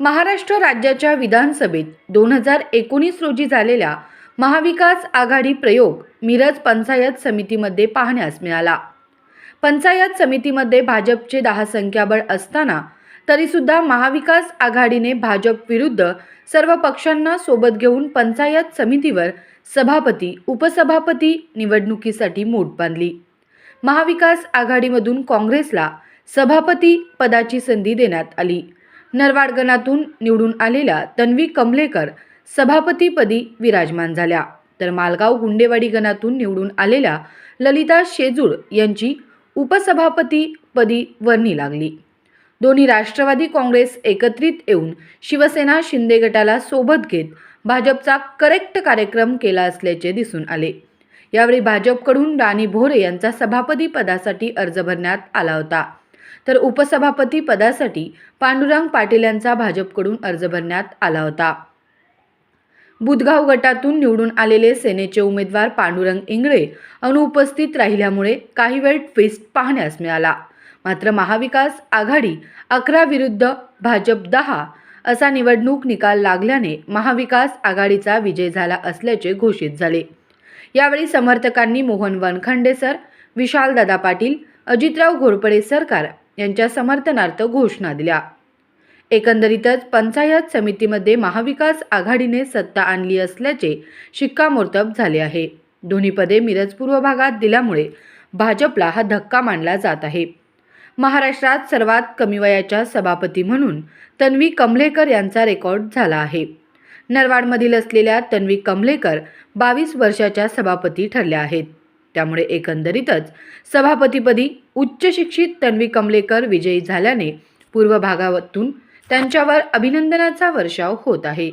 महाराष्ट्र राज्याच्या विधानसभेत 2019 रोजी झालेला महाविकास आघाडी प्रयोग मिरज पंचायत समितीमध्ये पाहण्यास मिळाला। पंचायत समितीमध्ये भाजपचे 10 संख्याबळ असताना तरीसुद्धा महाविकास आघाडीने भाजप विरुद्ध सर्व पक्षांना सोबत घेऊन पंचायत समितीवर सभापती उपसभापती निवडणुकीसाठी मोठ बांधली। महाविकास आघाडीमधून काँग्रेसला सभापती पदाची संधी देण्यात आली। नरवाड गणातून निवडून आलेल्या तन्वी कमलेकर सभापतीपदी विराजमान झाल्या, तर मालगाव गुंडेवाडी गणातून निवडून आलेल्या ललिता शेजूळ यांची उपसभापतीपदी वर्णी लागली। दोन्ही राष्ट्रवादी काँग्रेस एकत्रित येऊन शिवसेना शिंदे गटाला सोबत घेत भाजपचा करेक्ट कार्यक्रम केला असल्याचे दिसून आले। यावेळी भाजपकडून राणी भोरे यांचा सभापती पदासाठी अर्ज भरण्यात आला होता, तर उपसभापती पदासाठी पांडुरंग पाटील यांचा भाजपकडून अर्ज भरण्यात आला होता। बुधगाव गटातून निवडून आलेले सेनेचे उमेदवार पांडुरंग इंगळे अनुपस्थित राहिल्यामुळे काही वेळ ट्विस्ट पाहण्यास मिळाला। मात्र महाविकास आघाडी 11 विरुद्ध भाजप 10 असा निवडणूक निकाल लागल्याने महाविकास आघाडीचा विजय झाला असल्याचे घोषित झाले। यावेळी समर्थकांनी मोहन वनखंडेसर, विशालदादा पाटील, अजितराव घोरपडे सरकार यांच्या समर्थनार्थ घोषणा दिल्या। एकंदरीतच पंचायत समितीमध्ये महाविकास आघाडीने सत्ता आणली असल्याचे शिक्कामोर्तब झाले आहे। दोन्ही पदे मिरज पूर्व भागात दिल्यामुळे भाजपला हा धक्का मानला जात आहे। महाराष्ट्रात सर्वात कमी वयाच्या सभापती म्हणून तन्वी कमलेकर यांचा रेकॉर्ड झाला आहे। नरवाडमधील असलेल्या तन्वी कमलेकर 22 वर्षाच्या सभापती ठरल्या आहेत। त्यामुळे एकंदरीतच सभापतीपदी उच्च शिक्षित तन्वी कमलेकर विजयी झाल्याने पूर्व भागातून त्यांच्यावर अभिनंदनाचा वर्षाव होत आहे।